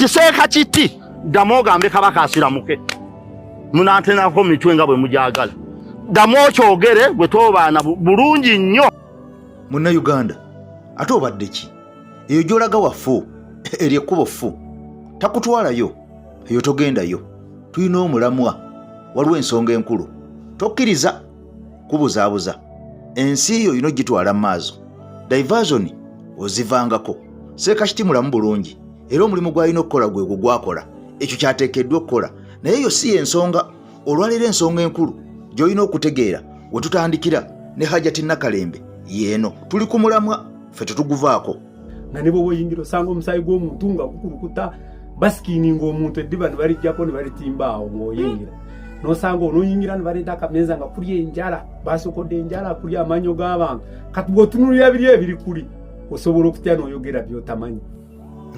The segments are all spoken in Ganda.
kati seeka kiti ddamu ogambe kabaka asiramuke munantenako mitwe nga bwe mujagala ddamu okyogere bwe toobaana bulungi nnyo. Munnayuganda ate obadde ki eyo gy'olaga waffu eri ekkubo ffu takutwalayo eyo togendayo. Tulina omulamwa waliwo ensonga enkulu tokkiriza kubuzaabuza. Ensi yo yino gitwala maazo diversion ozivangako. Seekakiti mulamu bulungi era omulimu gw'alina okukola gwe gwakola ekyo kyateekeddwa okukola naye yo si ensonga. Olwalira ensonga enkulu gy'olina okutegeera we tutandikira ne Hajati Nakalembe yeeno tuli ku mulamwa ffe tetuguvaako. nga ne bwe oyingira osanga omusaayi gw'omuntu nga gukulukuta basikiininga omuntu eddiba ne balijjako ne balitimba awo ng'oyingira n'osanga onooyingira ne baleeta akameza nga kuli enjala basokodde enjala kuli amanyo g'abantu kati bw'otunulira biri ebiri kuli osobola okutya n'oyogera by'otamanyi.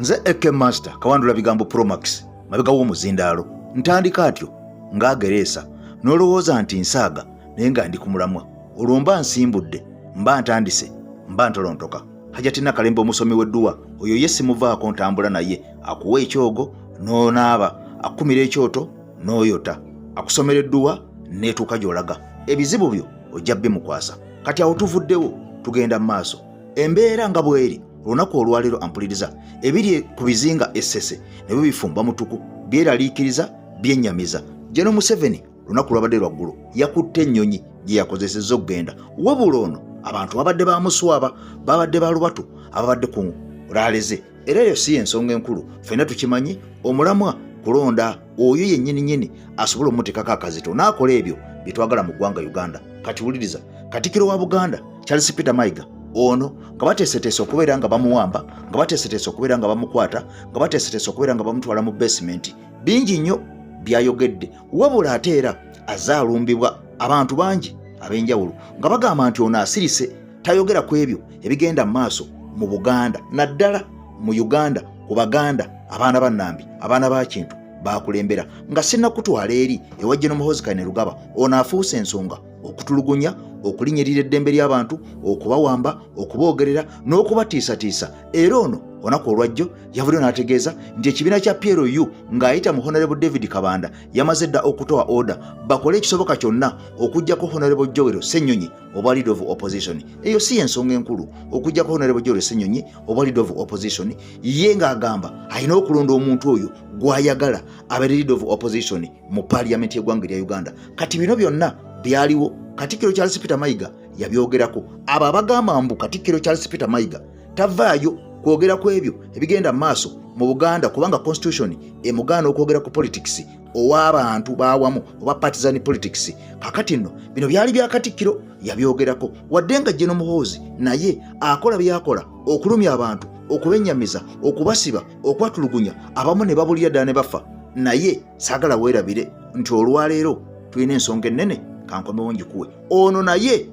Nze AK Master Kawandula Bigambo Promax mabega w'omuzindaalo ntandika atyo ng'agereesa n'olowooza nti nsaaga naye nga ndi ku mulamwa. Olwo mba nsimbudde mba ntandise mba ntolontoka. Hajati Nakalembe omusomi w'edduwa oyo ye simuvaako ntambula naye akuwa ekyogo n'onaaba akumira ekyoto n'oyota akusomera edduwa n'etuuka gy'olaga. Ebizibu byo ojja bimukwasa. Kati awo tuvuddewo tugenda mu maaso. Embeera nga bw'eri olunaku olwaleero ampuliriza ebiri ku bizinga essese ne bifumba mutuku byeraliikiriza byennyamiza. Jeno Museveni lunaku lwabadde lwaggulu yakutte ennyonyi gye yakozesezza okugenda wabula ono abantu babadde bamuswaba babadde balubatu ababadde ku laaleze. Era eyo si ensonga enkulu ffenna tukimanyi omulamwa kulonda oyo yennyini asobola omuteekako akazito n'akola ebyo bye twagala mu ggwanga Uganda. Kati wuliriza Katikkiro wa Buganda Charles Peter Mayiga ono nga bateeseteese okubeera nga bamuwamba nga bateeseteese okubeera nga bamukwata nga bateeseteese okubeera nga bamutwala mu basement. Bingi nnyo byayogedde wabula ate era azaalumbibwa abantu bangi ab'enjawulo nga bagamba nti ono asirise tayogera ku ebyo ebigenda mu maaso mu Buganda naddala mu Uganda ku Baganda abaana ba Nambi abaana ba Kintu bakulembera nga sinnakutwala eri ewa General Muhoozi Kainerugaba. Ono afuuse ensonga okutulugunya okulinyirira eddembe ly'abantu okubawamba okuboogerera n'okubatiisatiisa. Era ono olunaku olwajjo yavuddeyo n'ategeeza nti ekibiina kya PLU ng'ayita mu Honorable David Kabanda yamaze dda okutoa order bakole ekisoboka kyonna okuggyako Honorable Joel Ssenyonyi oba Leader of Opposition. Eyo si ensonga enkulu okuggyako Honorable Joel Ssenyonyi oba Leader of Opposition. Ye ng'agamba alina okulonda omuntu oyo gw'ayagala abe Leader of Opposition mu Parliament y'eggwanga erya Uganda. Kati bino byonna byaliwo Katikkiro Charles Peter Mayiga yabyogerako. Abo abagamba mbu Katikkiro Charles Peter Mayiga tavaayo kwogera ku ebyo ebigenda mu maaso mu Buganda kubanga constitution emugaana okwogera ku politics ow'abantu baawamu oba partisan politics. Kakati nno bino byali bya Katikkiro yabyogerako wadde nga General Muhoozi naye akola byakola okulumya abantu okubennyamiza okubasiba okwatulugunya abamu ne babulira ddala ne bafa. Naye saagala weerabire nti olwaleero tulina ensonga ennene kankomewo njikuwe ono naye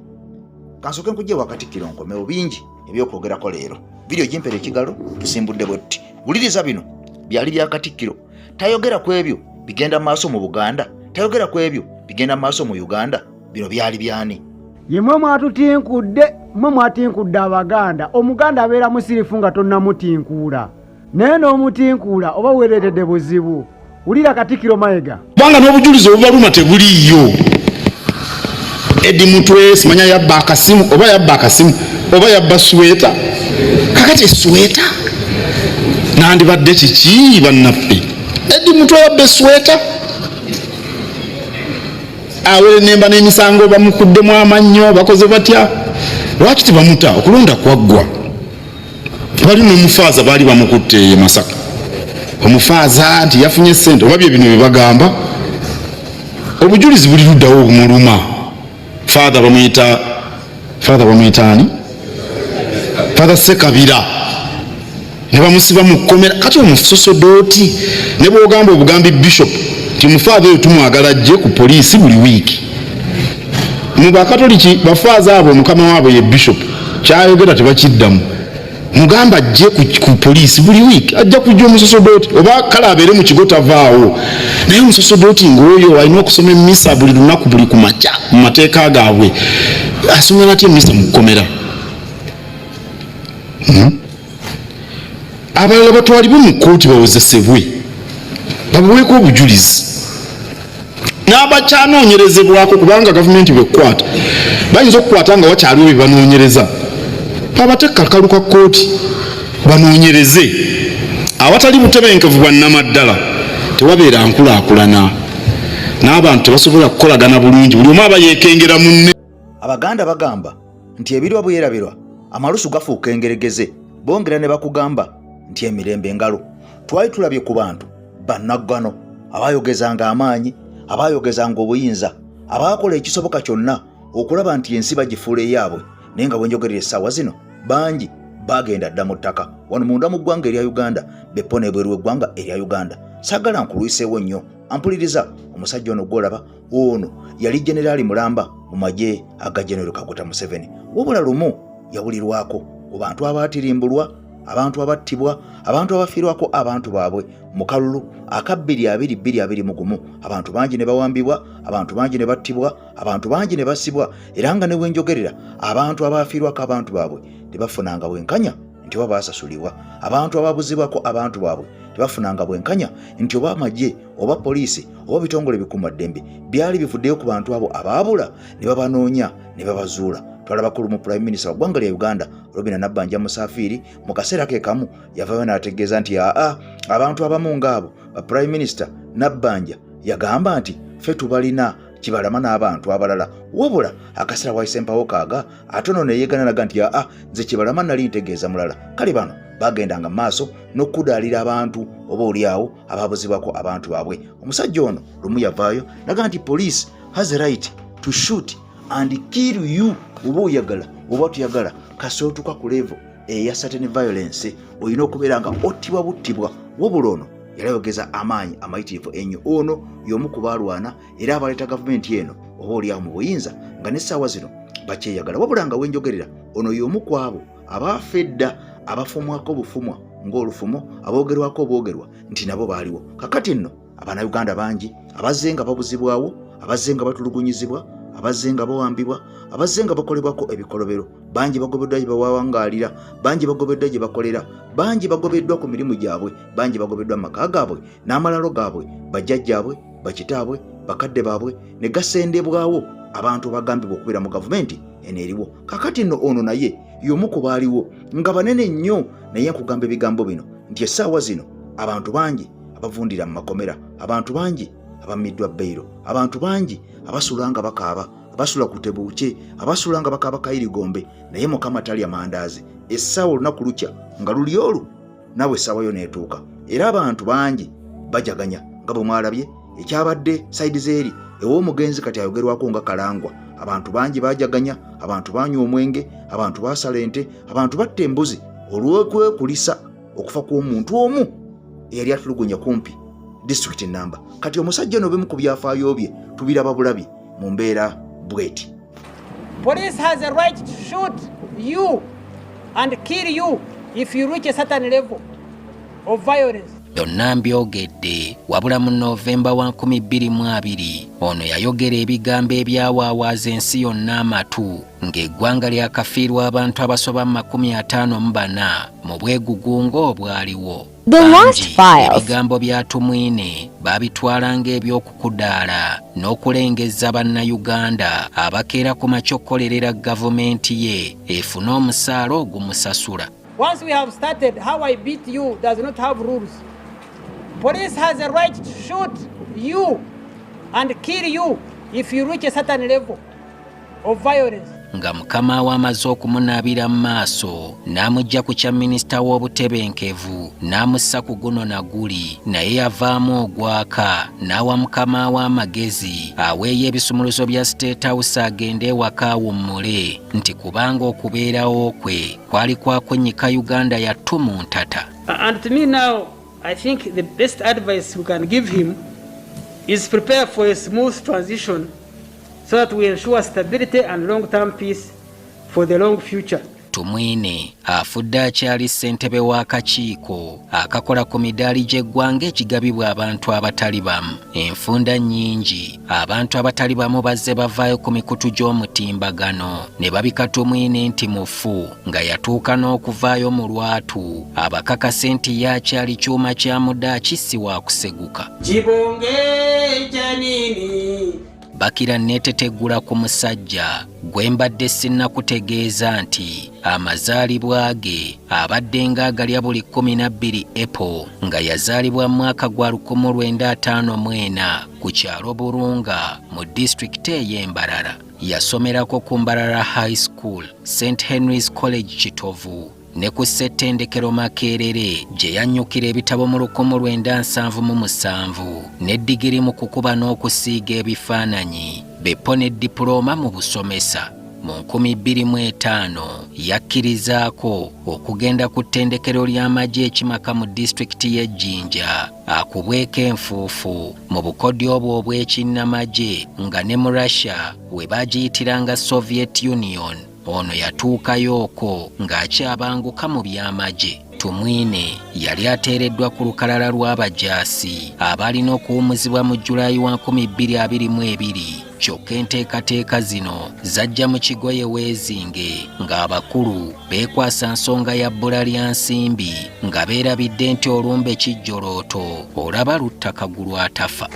kansooke nkujje wa Katikkiro nkomewo bingi ebyokwogerako leero. Video jimpere ekigalo tusimbudde bwetti. Wuliriza bino byali bya Katikkiro tayogera ku ebyo bigenda maaso mu Buganda tayogera ku ebyo bigenda maaso mu Uganda. Bino byali byani? Yemwe mwatutinkudde mwe mwatinkudde Abaganda. Omuganda abeera musirifu nga tonnamutinkuula naye n'omutinkuula oba weereetedde buzibu. Wulira Katikkiro Mayiga kubanga n'obujulizi obubaluma tebuliiyo. Edi Mutwe simanya yabba akasimu oba yabba sweta. Kakati sweta nandibadde kiki bannaffe? Edi Mutwe yabba sweta awere nemba n'emisango bamukuddemu amannyo bakoze batya. Lwaki tebamuta? Okulonda kwaggwa. Bali n'omufaaza baali bamukutte Masaka. Omufaaza nti yafunye ssente oba bye bino bye bagamba. Obujulizi buli luddawo obumuluma. Father bamuyita ani? Father Sekabira ne bamusiba mu kkomera. Kati omusosodooti ne bw'ogamba obugambi bishop ti mufaaza oyo tumwagala ajje ku poliisi buli wiiki. Mu bakatoliki bafaaza abo mukama waabwe ye bishop kyayogera tebakiddamu. Mugamba ajje ku poliisi buli wiiki ajja kujja omusosodooti oba kale abeere mu kigo tavaawo. Naye omusosodooti ng'oyo alina okusoma emmisa buli lunaku buli ku makya mu mateeka gaabwe. Asomera atya emmisa mu kkomera? abalala batwalibwe mu kkooti bawozesebwe babuweeko obujulizi n'abakyanoonyerezebwako kubanga gavumenti bwekwata bayinza okukwata nga wakyaliwo bye banoonyereza babatekka akalu ka kkooti banoonyereze awatali butebenkevu bwannamaddala tewabeera nkulaakulana n'abantu tebasobola kukolagana bulungi buli omu aba yeekengera munne. Abaganda bagamba nti ebirwa bwerabirwa amalusu gafuuka engeregeze bongera ne bakugamba nti emirembe engalo. Twali tulabye ku bantu bannaggano abayogezanga amaanyi abayogezanga obuyinza abakola ekisoboka kyonna okulaba nti ensi bagifuula eyaabwe naye nga bwenjogerera essaawa zino bangi bagenda dda mu ttaka wano munda mu ggwanga erya Uganda bepona ebweru w'eggwanga erya Uganda. Saagala nkulwiseewo nnyo ampuliriza omusajja ono gwolaba ono yali generaali mulamba mu magye aga General Kaguta Museveni wabula lumu yawulirwako ku bantu abaatirimbulwa abantu abattibwa abantu abafiirwako abantu baabwe mu kalulu aka 2021 abantu bangi ne bawambibwa abantu bangi ne battibwa abantu bangi ne basibwa era nga ne bwenjogerera abantu abafiirwako abantu baabwe tebafunanga bwenkanya nti oba baasasulibwa abantu ababuzibwako abantu baabwe tebafunanga bwenkanya nti oba amagye oba poliisi oba bitongole bikuumaddembe byali bivuddeyo ku bantu abo abaabula ne babanoonya ne babazuula. Twalabakulu mu Prime Minister wa ggwanga lya Uganda Robinah Nabbanja Musafiri mu kaseera ke kamu yavaayo n'ategeeza nti abantu abamu ng'abo Prime Minister Nabbanja yagamba nti ffe tubalina kibalama n'abantu abalala wabula akaseera wayise mpawo kaaga ate ono ne yeegananaga nti nze kibalama nali ntegeeza mulala. Kale bano bagendanga maaso n'okudaalira abantu oba oliawo ababuzibwako abantu baabwe. Omusajja ono lumu yavaayo naga nti police has a right to shoot and kill you oba oyagala oba tuyagala kasootuka ku level eya certain violence olina okubeera nga ottibwa buttibwa wabula ono yalayogeza amaanyi amayitirivu ennyo. Ono y'omu ku baalwana era abaleeta gavumenti eno oba oliawo mu buyinza nga n'essaawa zino bakyeyagala wabula nga wenjogerera ono y'omu ku abo abaafedda abafumwako obufumwa ng'olufumo aboogerwako obwogerwa nti nabo baaliwo. Kakati nno Abanayuganda bangi abazze nga babuzibwawo abazze nga batulugunyizibwa abazze nga bawambibwa abazze nga bakolebwako ebikolobero bangi bagobeddwa gye bawangaalira bangi bagobeddwa gye bakolera bangi bagobeddwa ku mirimu gyabwe bangi bagobeddwa mu maka gaabwe n'amalalo gaabwe bajjajjaabwe bakitaabwe bakadde baabwe ne gasendebwawo abantu bagambibwa okubeera mu gavumenti eneeriwo. Kakati nno ono naye y'omu ku baaliwo nga banene nnyo naye nkugamba ebigambo bino nti essaawa zino abantu bangi abavundira mu makomera abantu bangi abamiddwa bbeiro abantu bangi abasula nga bakaaba abasula ku tebuuke abasula nga bakaaba kayirigombe naye Mukama talya mandaazi. Essaawa olunaku lukya nga luli olwo nawe essaawa yo neetuuka era abantu bangi bajaganya nga bwe mwalabye ekyabadde sayidi zeeri ew'omugenzi kati ayogerwako nga kalangwa. Abantu bangi bajaganya abantu banywa omwenge abantu basala ente abantu batta embuzi olw'okwekulisa okufa kw'omuntu omu eyali atulugunya kumpi district number. Kati omusajja ono bemu ku byafaayo bye tubiraba bulabi mu mbeera bweti. Police has a right to shoot you and kill you if you reach a certain level of violence. Byonna mbyogedde wabula mu Novemba wa 2020 ono yayogera ebigambo ebyawaawaza ensi yonna amatu ng'eggwanga lyakafiirwa abantu abasoba 54 mu bwegugungo obwaliwo. Ebigambo byatumwine babitwala ng'ebyokukudaala n'okulengeza bannayuganda abakeera ku makyokkolerera gavumenti ye efuna omusaala ogumusasula. Once we have started, how I beat you does not have rules. Police has a right to shoot you and kill you if you reach a certain level of violence. Nga mukama we amaze okumunaabira mu maaso n'amugya ku kya minisita w'obutebenkevu n'amussa ku guno na guli naye yavaamu ogwaka n'awa mukama we amagezi aweeyo ebisumuluzo bya State House agende ewaka awummule nti kubanga okubeerawo kwe kwali kwakwennyika Uganda yattu mu ntata. And to me now, I think the best advice we can give him is prepare for a smooth transition so that we ensure stability and long-term peace for the long future. Tumwine afudde akyali ssentebe w'akakiiko akakola ku midaali gy'eggwanga ekigabibwa abantu abatali bamu. Enfunda nnyingi abantu abatali bamu bazze bavaayo ku mikutu gy'omutimbagano ne babika Tumwine nti mufu, nga yatuuka n'okuvaayo mu lwatu abakakase nti yakyali kyuma kya muda kissi wa kuseguka. Kibonge janini Bakira netetegula ku musajja gwe mbadde sinnakutegeeza nti amazaalibwa ge abadde ng'agalya buli 12 April nga yazaalibwa mu mwaka gwa 1954 ku kyalo Burunga mu disitulikiti ey'Embarara. Yasomerako ku Mbarara High School, St. Henry's College Kitovu ne ku ssettendekero Makerere gye yannyukira ebitabo mu 1977 ne digiri mu kukuba n'okusiiga ebifaananyi, beppo ne dipulooma mu busomesa. Mu 2005 yakkirizaako okugenda ku ttendekero ly'amagye ekimaka mu disitulikiti y'e Jinja akubweko enfuufu mu bukodyo obwo obw'ekinnamagye nga ne mu Russia we baagiyitiranga Soviet Union. Ono yatuukayooko ng'akyabanguka mu by'amagye. Tumwine yali ateereddwa ku lukalala lw'abajaasi abalina okuwumuzibwa mu Julayi wa 2022. Kyokka enteekateeka zino zajja mu kigoye weezinge ng'abakulu beekwasa nsonga ya bbula lya nsimbi nga beerabidde nti olumbe kijjolooto olaba lutta kagulu atafa.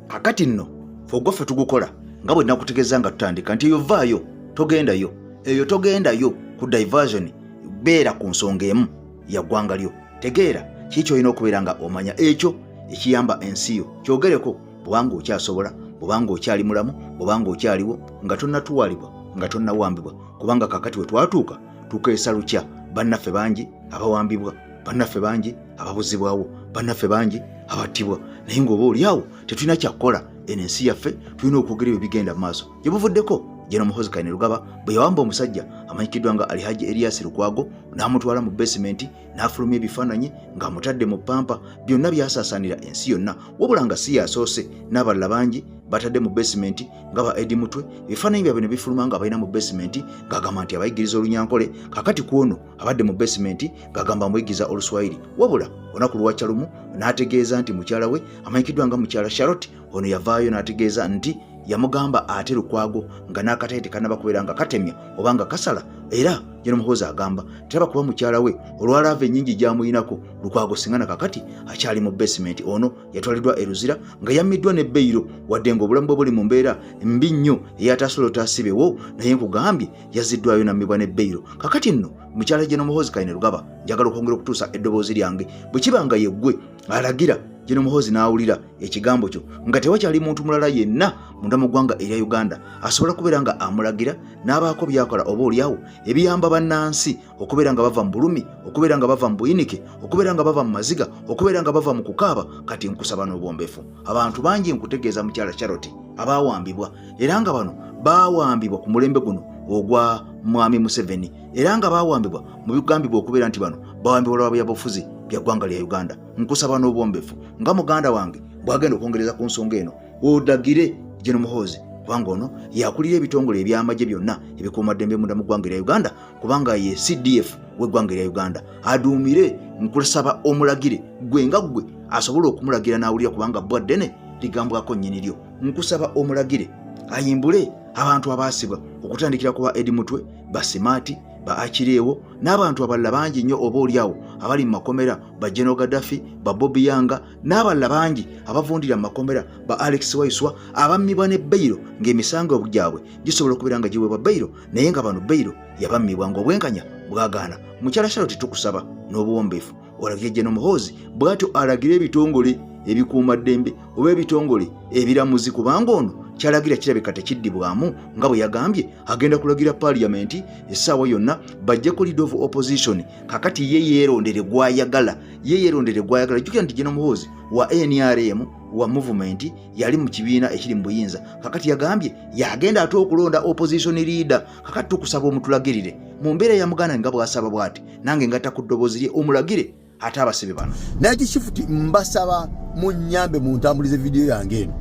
Kakati nno fogoffe tugukola nga bwe nakutegeeza nga tutandika nti eyo vaayo togendayo, eyo togendayo ku diversion, beera ku nsonga emu ya ggwanga lyo. Tegeera kiki olina okubeera nga omanya ekyo ekiyamba ensi yo. Kyogereko bwanga okyasobola, bwanga okyali mulamu, bwanga okyaliwo, nga tonnatuwalibwa, nga tonnawambibwa. Kubanga kakati we twatuuka tukeesa lukya bannaffe bangi abawambibwa, bannaffe bangi ababuzibwawo, bannaffe bangi abattibwa. Naye ng'oba oliawo tetulina kyakukola ensi yaffe, tulina okwogera ebyo bigenda mu maaso. Gye buvuddeko General Muhoozi Kainerugaba bwe yawamba omusajja amanyikiddwa nga Alhaji Elias Lukwago n'amutwala mu basement n'afulumya ebifaananyi ng'amutadde mu pampa, byonna byasaasaanira ensi yonna. Wabula nga si yasoose, n'abalala bangi batadde mu basement nga ba Eddie Mutwe, ebifaananyi byabwe ne bifuluma nga balina mu basement ng'agamba nti abayigiriza Olunyankole. Kakati ku ono abadde mu basement ng'agamba amuyigiriza Oluswayiri. Wabula olunaku luwakya lumu n'ategeeza nti mukyala we amanyikiddwa nga mukyala Charlotte, ono yavaayo n'ategeeza nti yamugamba ate Lukwago nga n'akataite kanaba kubeera nga katemya oba nga kasala. Era General Muhoozi agamba teraba kuba mukyala we olwalaava ennyingi gy'amuyinako Lukwago singana kakati akyali mu basement. Ono yatwaliddwa e Luzira nga yammiddwa ne Beyiro, wadde ng'obulamu bwe buli mu mbeera mbi nnyo eyatasobola otaasibewo, naye nkugambye yaziddwayo nammibwa ne Beyiro. Kakati nno mukyala General Muhoozi Kainerugaba, njagala okwongera okutuusa eddoboozi lyange, bwe kiba nga yeggwe alagira General Muhoozi n'awulira ekigambo kyo nga tewakyali muntu mulala yenna munda mu ggwanga erya Uganda asobola kubeera nga amulagira n'abaako byakola oba oliawo ebiyamba bannansi okubeera nga bava mu bulumi, okubeera nga bava mu buyinike, okubeera nga bava mu maziga, okubeera nga bava mu kukaaba. Kati nkusaba n'obwombefu, abantu bangi nkutegeeza mukyala Charlotte abaawambibwa, era nga bano baawambibwa ku mulembe guno ogwa Mwami Museveni, era nga baawambibwa mu bigambibwa okubeera nti bano baawambibwa lwa byabufuzi bya ggwanga lya Uganda. Nkusaba n'obwombefu nga muganda wange bwagenda okwongereza ku nsonga eno odagire General Muhoozi, kubanga ono yakulira ebitongole eby'amagye byonna ebikuumaddembe munda mu ggwanga erya Uganda, kubanga ye CDF w'eggwanga erya Uganda. Aduumire, nkusaba omulagire gwe nga gwe asobola okumulagira n'awulira, kubanga bwaddene ligambwako nnyini lyo. Nkusaba omulagire ayimbule abantu abaasibwa okutandikira ku ba Eddie Mutwe, ba Simaati, ba Akireewo n'abantu abalala bangi nnyo oba oliawo abali mu makomera, ba General Gaddafi, ba Bobby Yanga n'abalala bangi abavundira mu makomera, ba Alex Waiswa abammibwa ne Beyiro ng'emisango gyabwe gisobola okubeera nga giweebwa Beyiro, naye nga bano Beyiro yabammibwa ng'obwenkanya bwagaana. Mukyala Charlotte tukusaba n'obuwombeefu olagire General Muhoozi bw'atyo alagire ebitongole ebikuumaddembe oba ebitongole ebiramuzi, kubanga ono kyalagira kirabika tekiddibwamu nga bwe yagambye agenda kulagira Parliament essaawa yonna bajje ku leader of opposition. Kakati ye yeerondere gwayagala, jjukira nti General Muhoozi wa NRM wa movement yali mu kibiina ekiri mu buyinza. Kakati yagambye yagenda ate okulonda opposition leader. Kakati tukusaba omutulagirire mu mbeera ya muganda nga bw'asaba bw'ati, nange ngatta ku ddoboozi lye omulagire ate abasibe bano. Naye Chifuti mbasaba munnyambe muntambulize video yange eno.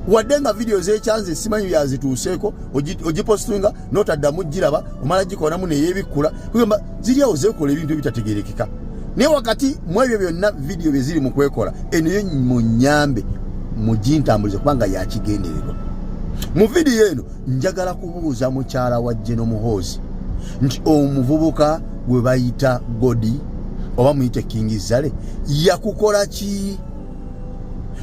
wadde nga video z'ekyanze simanyi byazituuseeko ogipostinga n'otaddamu giraba omala gikonamu neyeebikkula kugamba ziri awo zeekola ebintu ebitategerekeka naye wakati mu ebyo byonna video bye ziri mu kwekola eneyo munyambe mugintambulize kubanga yakigendererwa. Mu video eno njagala kubuuza mukyala wa Jeno Muhoozi nti omuvubuka gwe bayita Godi oba muyite King Zale yakukola ki?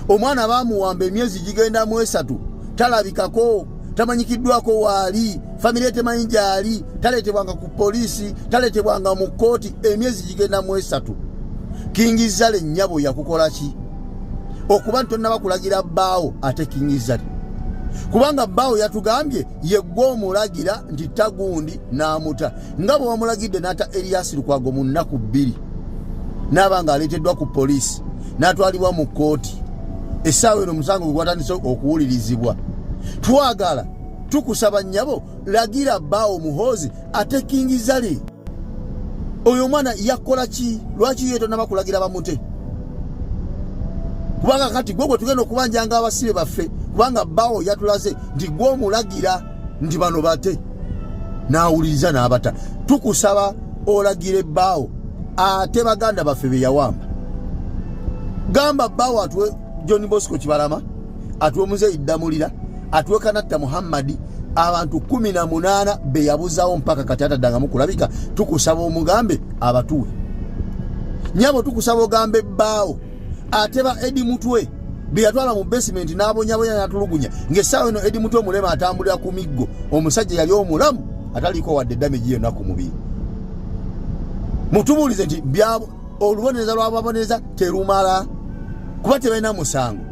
Omwana bamuwamba emyezi gigenda mu 3 talabikako tamanyikiddwako waali family temanyi gyali taleetebwanga ku poliisi taleetebwanga mu kooti emyezi gigenda mu 3 King Zale nnyabo yakukola ki? Okuba ntonna bakulagira bbaawo ate King Zale kubanga bbaawo yatugambye yeggwa omulagira nti tagundi n'amuta nga bwe wamulagidde n'ata Elias Lukwago mu nnaku 2 n'abanga aleeteddwa ku poliisi n'atwalibwa mu kooti essaawa eno omusango gwatandise okuwulirizibwa. Twagala tukusaba nnyabo lagira bbaawo Muhoozi ate King Zale oyo omwana yakola ki? Lwaki ye tonna bakulagira bamute? Kubanga kati gwe tugenda okubanjanga abasibe baffe kubanga bbaawo yatulaze nti gwe omulagira nti bano bate n'awuliriza n'abata. Tukusaba olagire bbaawo ate baganda baffe be yawamba. Gamba bbaawo atuwe John Bosco Kibalama, atuwe Muzeyi Damulira, atuwe Kanatta Muhammadi, abantu 18 be yabuzaawo mpaka kati ataddangamu kulabika. Tukusaba omugambe abatuwe. Nyabo tukusaba ogambe bbaawo ate ba Edi Mutwe be yatwala mu basement n'abonyabonya n'atulugunya ng'essaawa eno Edi Mutwe omulema atambulira ku miggo omusajja yali omulamu ataliko wadde damage yonna ku mubiri. Mutubuulize nti byabo olubonereza lw'ababonereza terumala kuba tebalina musango.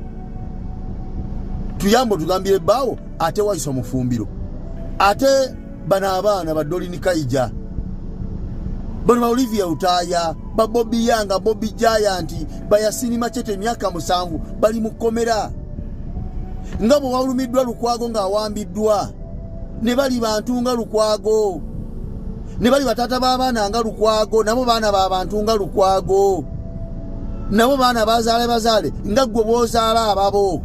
Tuyambo tugambire bbaawo ate wayisa mufumbiro ate bano abaana ba Dolini Kaija bano ba Olivia Utaya ba Bobby Yanga Bobby Giant ba Yasini Machete emyaka 7 bali mu kkomera nga bwe wawulumiddwa Lukwago ng'awambiddwa ne bali bantu nga Lukwago ne bali batata b'abaana nga Lukwago nabo baana b'abantu nga Lukwago nabo baana bazaale nga gwe bw'ozaala ababo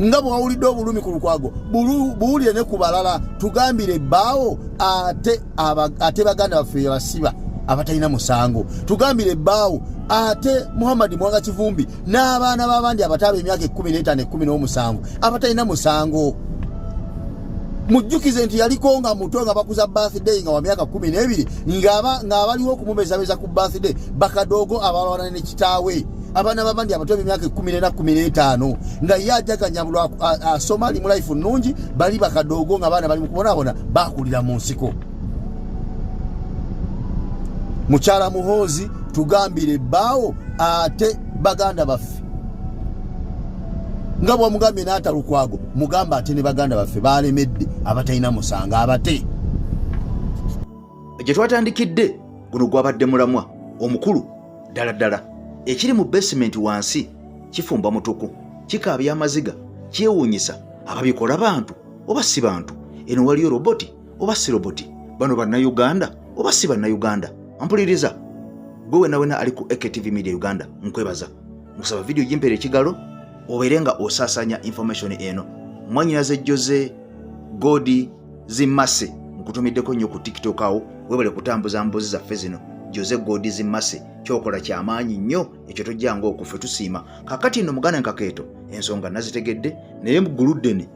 nga bwe wawulidde obulumi ku Lukwago buwulire ne ku balala. Tugambire bbaawo ate baganda baffe basiba abatalina musango. Tugambire bbaawo ate Muhammad Mwanga Kivumbi n'abaana b'abandi abataaba emyaka 15 17 abatalina musango. Mujjukize nti yaliko nga muto nga bakuza birthday nga wa myaka 12 ng'abaliwo okumubezabeza ku birthday bakadogo abalwana ne kitaawe abaana b'abandi abato emyaka 14 na 15 nga yajaga nyabulwa Somali mu life nnungi bali bakadogo nga baana bali mu kubonaabona bakulira mu nsiko. Mukyala Muhoozi tugambire bbaawo ate baganda baffe nga bwamugambye n'ata Lukwago mugamba ate ne baganda baffe balemedde abatalina musanga abate. Gye twatandikidde guno gwabadde mulamwa omukulu ddala ekiri mu basement wansi kifumba mutuku kikaabya amaziga kyewuunyisa ababikola bantu oba si bantu. Eno waliyo roboti oba si roboti, bano bannayuganda oba si bannayuganda. Ampuliriza gwe wena ali ku AKTV Media Uganda nkwebaza musaba video jimpere ekigalo oberenga osasanya information eno. Mwanyinaze Jose Godi Zimase nkutumiddeko nnyo ku TikTok awo webale kutambuza mbuzi zaffe zino. Jose Godi Zimase kyokola kyamaanyi nnyo ekyo tojjanga okufe tusiima. Kakati nno mugana nkakeeto ensonga nazitegedde naye muguluddene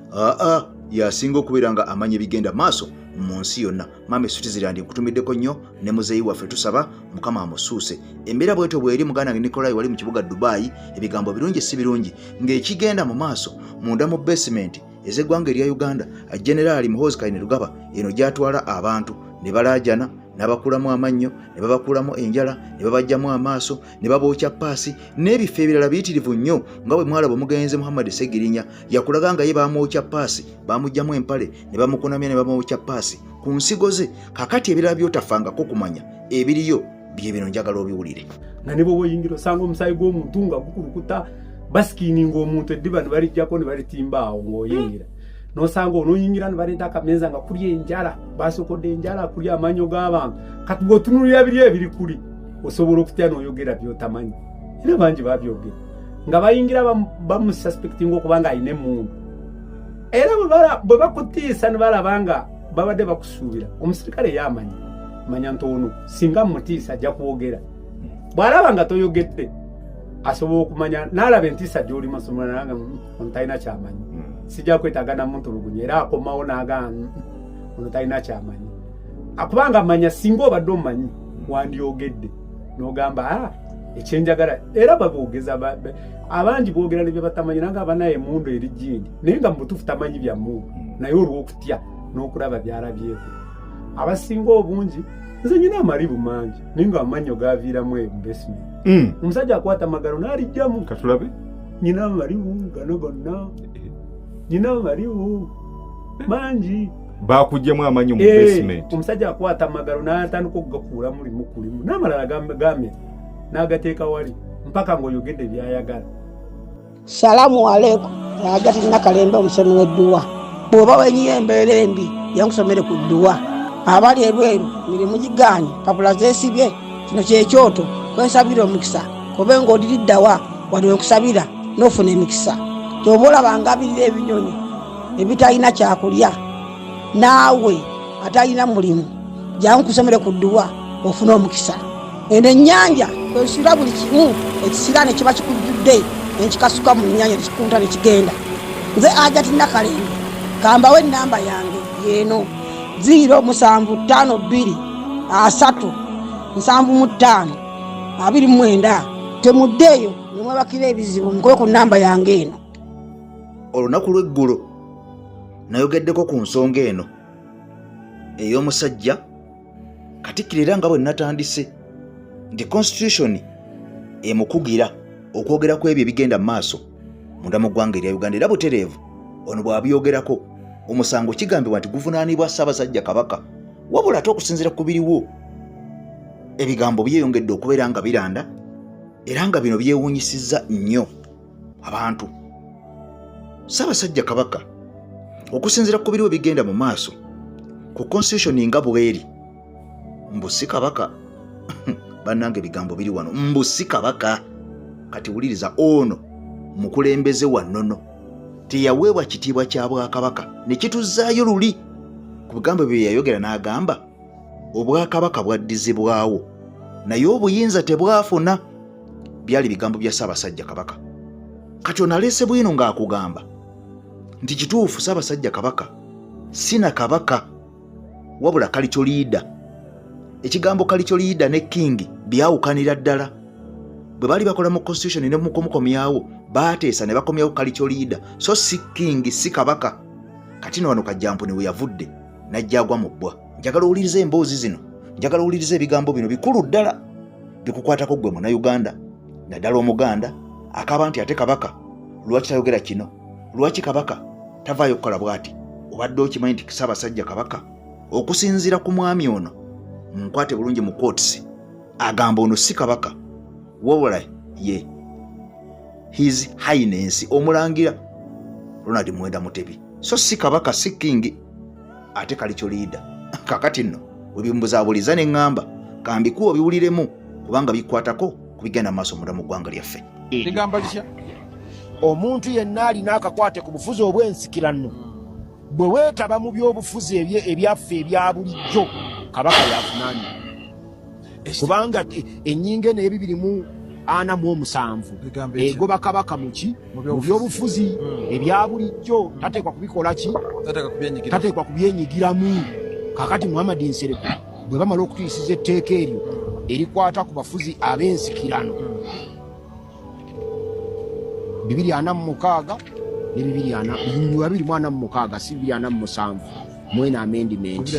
yasinga okubeera nga amanya ebigenda maaso mu nsi yonna. Mame Sutizirandi nkutumiddeko nnyo ne muzeeyi waffe tusaba Mukama amusuuse. Embeera bwetyo bweri muganda Nikolai wali mu kibuga Dubai ebigambo birungi si birungi ng'ekigenda mu maaso munda mu basement ez'eggwanga erya Uganda General Muhoozi Kainerugaba eno gyatwala abantu ne balaajana n'abakulamu amannyo ne babakulamu enjala ne babajjamu amaaso ne babookya paasi n'ebifo ebirala biyitirivu nnyo nga bwe mwalaba omugenzi Muhammad Segirinya yakulaga nga ye bamwokya paasi bamugjamu empale ne bamukunamya ne bamwokya paasi ku nsigo ze. Kakati ebirala by'otafangako kumanya ebiriyo bye bino njagala obiwulire. Nga ne bwe oyingira osanga omusaayi gw'omuntu nga gukulukuta basikiininga omuntu eddiba ne balijjako ne balitimba awo ng'oyingira nosanga onoyingira ne baleeta akameza nga kuli enjala basokodde enjala kuli amanyo g'abantu kati bw'otunulira biri ebiri kuli osobola okutya n'oyogera by'otamanyi. Era bangi babyogera nga bayingira bamususpectinga okuba nga alina emmundu era bwe bakutiisa ne balabanga babadde bakusuubira omusirikale yamanyi manya ntono singa mutiisa ajja kwogera bw'alaba nga toyogedde asobola okumanya n'alaba entiisa gy'oli masomero nanga ono talina kyamanyi sijja kwetaaga namuntulugunya era akomawo n'agamba ono talina kyamanyi akubanga manya singa obadde omanyi wandyogedde n'ogamba ekyenjagala era baboogeza abangi boogera ne bye batamanyi nanga abanaye emundu eri jjindi naye nga mu butuufu tamanyi bya mundu naye olw'okutya n'okulaba byalabyeko abasinga obungi nze nyina amalibu mangi naye nga amanyo gaviiramu investment omusajja akwata amagalo n'alijjamu katulabe nyina amalibu gano gonna nyina amalibu mangi bakujjamu amanyo mu basement omusajja akwata amagalo n'atandika okugakuula mulimu kulimu n'amalala game n'agateeka wali mpaka ng'oyogedde byayagala. Salamu alaikum yagati nakalembe omusomi w'edduwa bw'oba wenyiyo embeera embi yankusomere ku dduwa abali ebweru mirimu gigaanyi papula zeesibye kino kyekyoto kwensabira omukisa kobe ng'odiriddawa wali wenkusabira n'ofuna emikisa ky'oba olabanga abirira ebinyonyi ebitalina kyakulya naawe atalina mulimu jankusomere ku dduwa ofuna omukisa eno ennyanja kwesira buli kimu ekisira ne kiba kikujjudde nekikasuka mu nnyanja nekikunta nekigenda nze Ajati Nakalembe kambawo ennamba yange yeeno 0725375 temuddeeyo nemwebakira ebizibu mukoye ku nnamba yange eno. Olunaku lw'eggulo nayogeddeko ku nsonga eno ey'omusajja Katikkiro era nga bwe natandise nti constitution emukugira okwogera ku ebyo ebigenda mu maaso munda mu ggwanga erya Uganda era butereevu ono bw'abyogerako omusango kigambibwa nti guvunaanibwa Ssaabasajja Kabaka wabula ate okusinziira ku biriwo ebigambo byeyongedde okubeera nga biranda era nga bino byewuunyisizza nnyo abantu. Ssaabasajja Kabaka okusinziira ku biriwo bigenda mu maaso ku constitution nga bweri mbusi Kabaka bannange ebigambo biri wano mbusi Kabaka kati wuliriza ono mukulembeze wannono teyaweebwa kitiibwa kya Bwakabaka ne kituzzaayo luli ku bigambo bye yayogera n'agamba Obwakabaka bwaddizibwawo naye obuyinza tebwafuna byali bigambo bya Ssaabasajja Kabaka. Kati onaleese bwino ng'akugamba nti kituufu Ssaabasajja Kabaka sina Kabaka wabula kalicho leader. Ekigambo kalicho leader ne king byawukanira ddala bwe bali bakola mu constitution ne mukomukomyawo baateesa ne bakomyawo kalicho leader so si king si Kabaka. Kati wano Kajjampuni we yavudde najjagwa mu bbwa. Njagala owulirize emboozi zino, njagala owulirize ebigambo bino bikulu ddala bikukwatako ggwe Munnayuganda naddala Omuganda akaba nti ate Kabaka lwaki tayogera kino, lwaki Kabaka tavaayo okukola bw'ati. Obadde okimanyi nti Ssaabasajja Kabaka okusinziira ku mwami ono nkwate bulungi mu courts agamba ono si Kabaka wabula ye His Highness Omulangira Ronald Mwenda Mutebi so si Kabaka si king ate kalicho leader. Kakati nno webimbuzabuliza ne ŋŋamba kambikuwa biwuliremu kubanga bikwatako kubigenda maaso munda mu ggwanga lyaffe. Ligamba litya omuntu yenna alina akakwate ku bufuzi obw'ensikirano bwe weetaba mu by'obufuzi ebyaffe ebya bulijjo Kabaka yafunaani kubanga ennyinga eno y'Ebibiri-mu-47 egoba Kabaka muki mu by'obufuzi ebya bulijjo tateekwa kubikola ki tateekwa kubyenyigiramu. Kakati Muhammad Nsereko bwe bamala okutuyisiza etteeka eryo erikwata ku bafuzi ab'ensikirano 246 ne 246 si 247 mwena amendment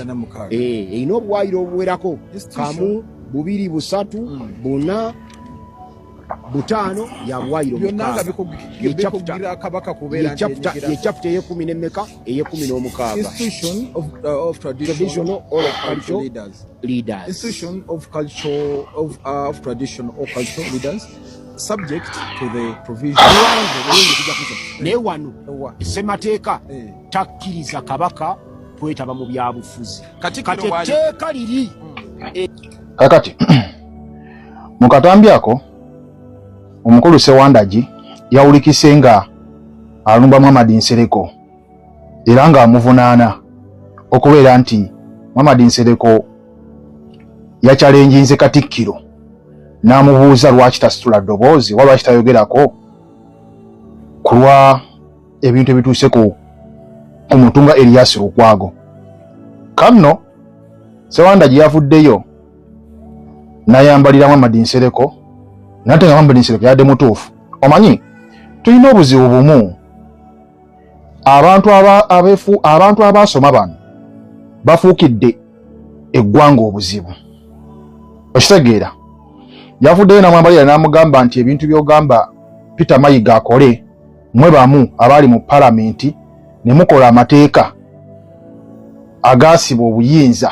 erina obuwaayiro obuwerako kamu 2 3 4 5 ya buwaayiro ye chapter ey'ekumi n'emmeka ey'ekumi n'omukaaga Institution of traditional or cultural leaders Institution of culture of traditional or cultural leaders subject to the provision. Naye wano essemateeka takkiriza Kabaka kwetaba mu byabufuzi kati etteeka liri kakati mu katambi ako omukulu Ssewandagi yawulikise nga alumba Muhammad Nsereko era nga amuvunaana okubeera nti Muhammad Nsereko yakyalenjinze Katikkiro n'amubuuza lwaki tasitula ddoboozi oba lwaki tayogerako ku lwa ebintu ebituuse ku muntu nga Erias Lukwago. Kanno Ssewanda gye yavuddeyo n'ayambalira Muhammad Nsereko nate nga Muhammad Nsereko yadde mutuufu. Omanyi tulina obuzibu bumu, abantu abaasoma bano bafuukidde eggwanga obuzibu. Okitegeera, yavuddeyo n'amwambalira n'amugamba nti ebintu by'ogamba Peter Mayiga akole mwe bamu abali mu palamenti ne mukola amateeka agaasiba obuyinza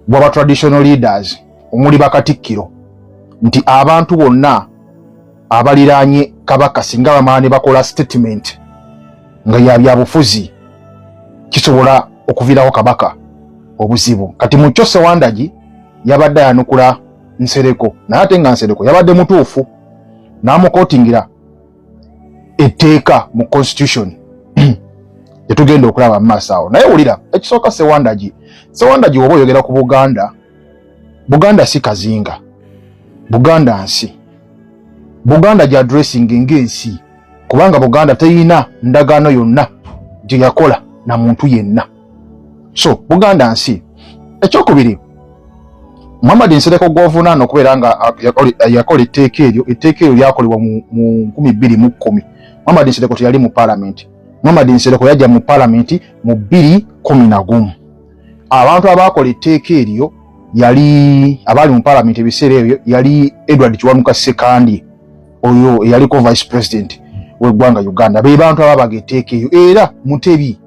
bw'aba traditional leaders omuli Bakatikkiro, nti abantu bonna abaliraanye Kabaka singa bamala ne bakola statement nga yabyabufuzi kisobola okuviirawo Kabaka obuzibu. Kati mu kyo Ssewandagi yabadde ayanukula Nsereko, naye ate nga Nsereko yabadde mutuufu n'amukootingira etteeka mu constitution tetugenda okulaba mu maaso awo. Naye wulira ekisooka Ssewandagi oba oyogera ku Buganda si kazinga, Buganda nsi. Buganda gya dressing ng'ensi, kubanga Buganda teyina ndagaano yonna gye yakola na muntu yenna. So Buganda nsi. Ekyokubiri, Muhammad Nsereko gw'ovunaana okubeera nga yakola etteeka eryo lyakolebwa mu 2010. Muhammad Nsereko teyali mu palamenti. Muhammad Nsereko yajja mu palamenti mu 2011. Abantu abaakola etteeka eryo abali mu palamenti ebiseera ebyo yali Edward Kiwanuka Ssekandi, oyo eyaliko vice president w'eggwanga Uganda. Be bantu ababaga etteeka eyo, era Mutebi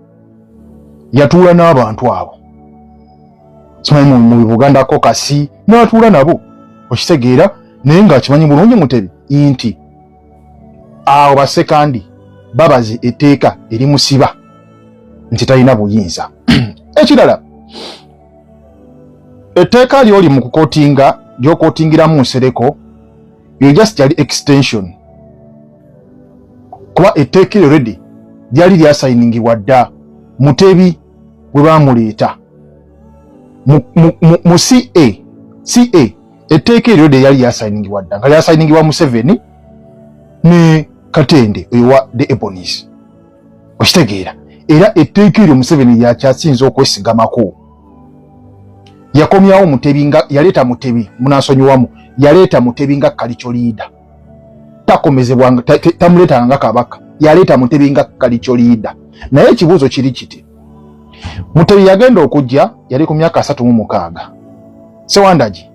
yatuula n'abantu abo. Simanyi mu Buganda kokasi n'atuula nabo, okitegeera, naye nga kimanyi bulungi Mutebi nti awo Bassekandi babazi etteeka erimusiba nti talina buyinza. Ekirala, etteeka ly'oli mu kukootinga ly'okootingiramu Nsereko yo just yali extension, kuba etteeka eryo already lyali lyasayiningibwa dda Mutebi bwe baamuleeta mu CA. Etteeka eryo already lyali lyasayiningibwa dda nga lyasayiningibwa Museveni ne Katende oyo wa The Ebonies, okitegeera. Era etteeka eryo Museveni yakyasinza okwesigamako. Yakomyawo Mutebi nga yaleeta Mutebi munansonyiwamu, yaleeta Mutebi nga kalicho leader. Takomezebwanga, tamuleeta nga Kabaka, yaleeta Mutebi nga kalicho leader. Naye ekibuuzo kiri kiti, Mutebi yagenda okujja yali ku myaka 36. Ssewandagi,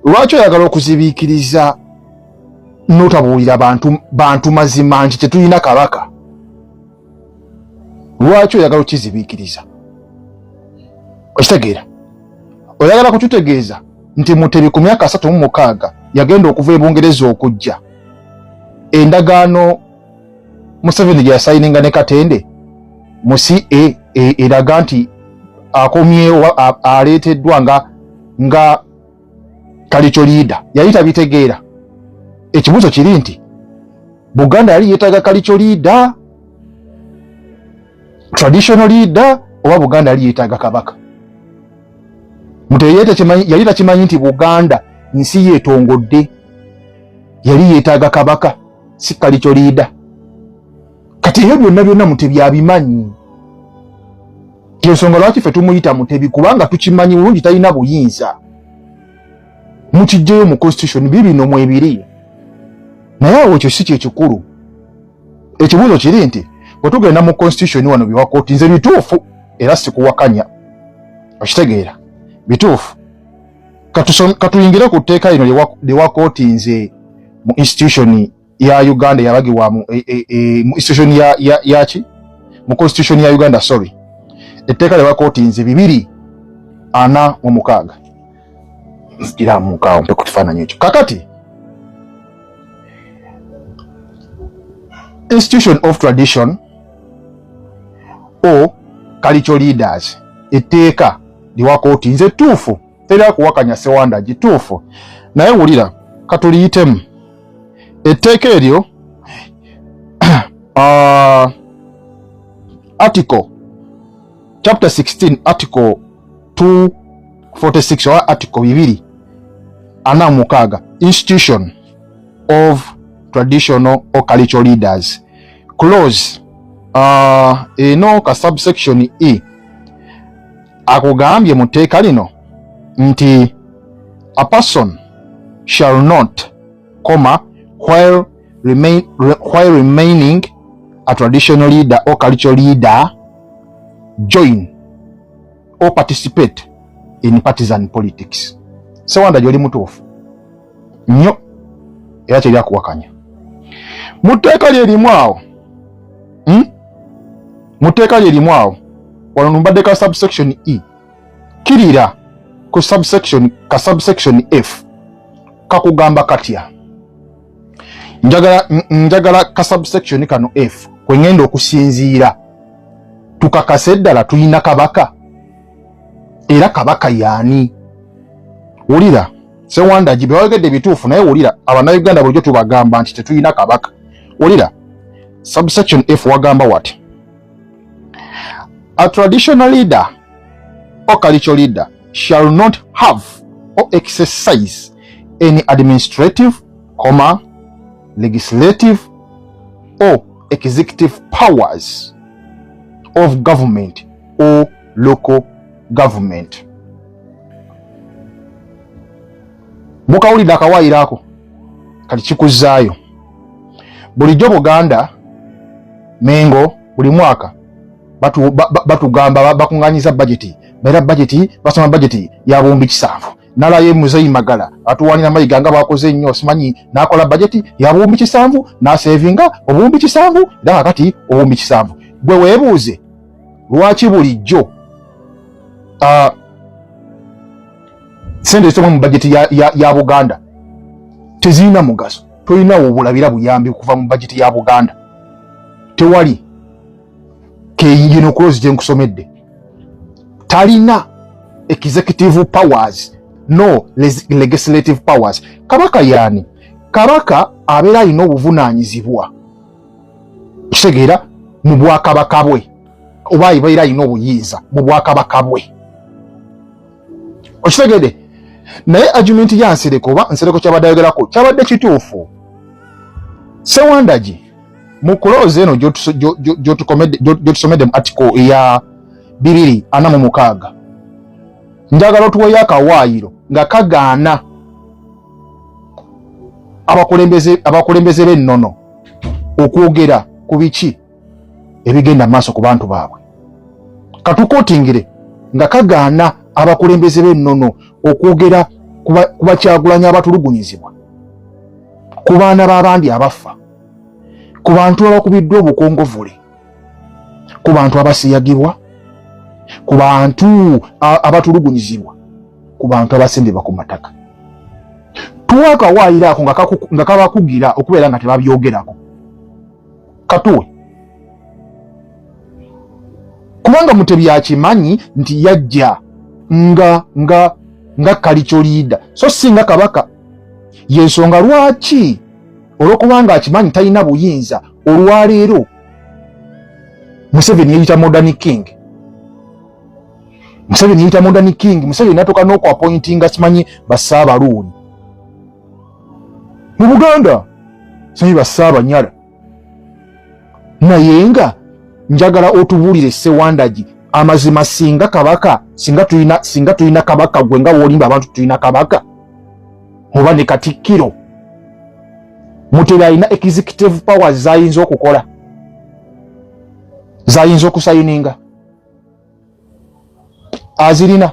lwaki oyagala okuzibiikiriza n'otabuulira bantu mazima nti tetulina Kabaka? Lwaki oyagala okukizibiikiriza? Okitegeera, oyagala kututegeeza nti Mutebi ku myaka 36 yagenda okuva e Bungereza okujja, endagaano Museveni gye yasayininga ne Katende mu CA eraga nti akomyewo aleeteddwa nga kalicho leader, yali tabitegeera. Ekibuuzo kiri nti Buganda yali yeetaaga kalicho leader, traditional leader, oba Buganda yali yeetaaga Kabaka? Mutebi yali takimanyi nti Buganda nsi yeetongodde, yali yeetaaga Kabaka si kalicho leader. Kati ebyo byonna Mutebi abimanyi. Kyensonga lwaki ffe tumuyita Mutebi, kubanga tukimanyi bulungi talina buyinza. Mukijjeyo mu constitution 202. Naye awo ekyo si kyekikulu. Ekibuuzo kiri nti bwe tugenda mu constitution wano bye wakootinze bituufu, era sikuwakanya, okitegeera, bituufu. Katuyingire ku tteeka lino lye wakootinze mu institution ya Uganda yabagibwa mu institution yaki mu constitution ya Uganda, sorry. Etteeka lye wakootinze 246. Nzikira mu kawo mpe ku kifaananyi ekyo. Kakati institution of tradition or cultural leaders, etteeka liwakootinze tuufu, tera kuwakanya Ssewandagi, tuufu. Naye wulira katuliyitemu etteeka eryo article chapter 16 article 246 or article 246 institution of traditional or cultural leaders clause eno ka subsection E akugambye mu tteeka lino nti a person shall not, while remaining a traditional leader or cultural leader, join or participate in partisan politics. Sewanda joli mutuufu nnyo era kyeri akuwakanya mu tteeka lyerimu awo wano numbadde ka subsection E kirira ku subsection F kakugamba katya njagala ka subsection kano F kwe ngenda okusinziira tukakase ddala tulina kabaka era kabaka yaani wulira Sewanda jibe wagedde bituufu naye wulira Abannayuganda bulijjo tubagamba nti tetulina kabaka wulira subsection F wagamba what a traditional leader or cultural leader shall not have or exercise any administrative, legislative or executive powers of government or local government. Mukawulira akawaayiraako kati kikuzaayo bulijjo Buganda Mengo buli mwaka batugamba bakunganyiza budget bera budget basoma budget ya bumbi 7 nalaye Muzeyi Magala atuwanira mayiga nga bakoze nnyo simanyi nakola budget ya bumbi 7 na savinga obumbi 7 da kati obumbi 7 gwe weebuuze lwaki bulijjo sente zisomwa mu budget ya Buganda tezina mugaso tulina obulabira buyambi kuva mu budget ya Buganda tewali keyino close je nkusomedde talina executive powers no legislative powers. Kabaka yani kabaka abeera alina obuvunaanyizibwa kitegeera mu bwakabaka bwe oba abeera alina obuyinza mu bwakabaka bwe okitegedde naye argument ya Nsereko oba Nsereko kyabadde ayogerako kyabadde kituufu Sewandagi mu close eno gyotusomedde mu article eya 246 njagala otuweyo akawaayiro nga kagaana abakulembeze b'ennono okwogera ku biki ebigenda maaso ku bantu baabwe katukotingire nga kagaana abakulembeze b'ennono okwogera ku Kyagulanyi abatulugunyizibwa ku baana b'abandi abafa ku bantu abakubiddwa obukongovule ku bantu abasiyagibwa ku bantu abatulugunyizibwa ku bantu abasembebwa ku mataka tuwa akawaayiraako nga kabakugira okubeera nga tebabyogerako katuwe kubanga Mutebi akimanyi nti yajja nga kalicho leader so singa kabaka yensonga lwaki olwokubanga akimanyi talina buyinza olwaleero Museveni yeyita modern king Museveni natoka n'oku appointinga simanyi bassaabaluuni mu Buganda simanyi Bassaabanyala naye nga njagala otubuulire Sewandagi amazima singa kabaka singa tulina kabaka gwe nga wolimba abantu tulina kabaka oba ne Katikkiro Mutebi alina executive powers zayinza okukola zayinza okusayininga azirina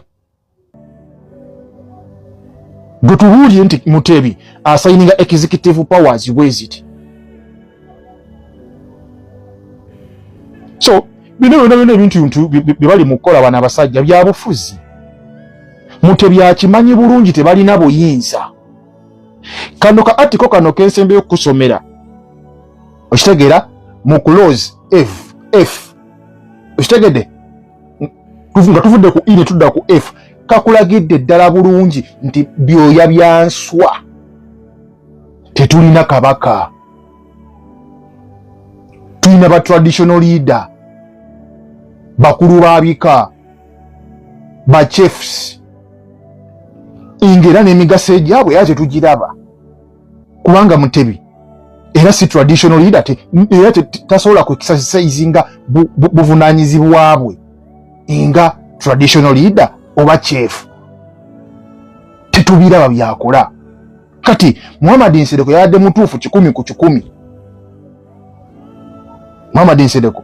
gwetubuulire nti Mutebi asayininga executive powers bweziti so bino ebintu bibali mu kukola bana abasajja bya bufuzi Mutebi akimanyi bulungi tebalina buyinza kano ka article kano kensembe okusomera okitegera mu clause F okitegedde nga tuvudde ku ine tudda ku F kakulagidde ddala bulungi nti byoya byanswa tetulina kabaka tulina ba traditional leader bakulu babika ba chiefs ingera n'emigaso egyabwe era tetugiraba kubanga Mutebi era si traditional leader era tasobola kwekisaizinga buvunanyizibwa bwe inga traditional leader oba chief tetubiraba byakola kati Muhammad Nsereko yadde mutuufu 10 ku 10 Muhammad Nsereko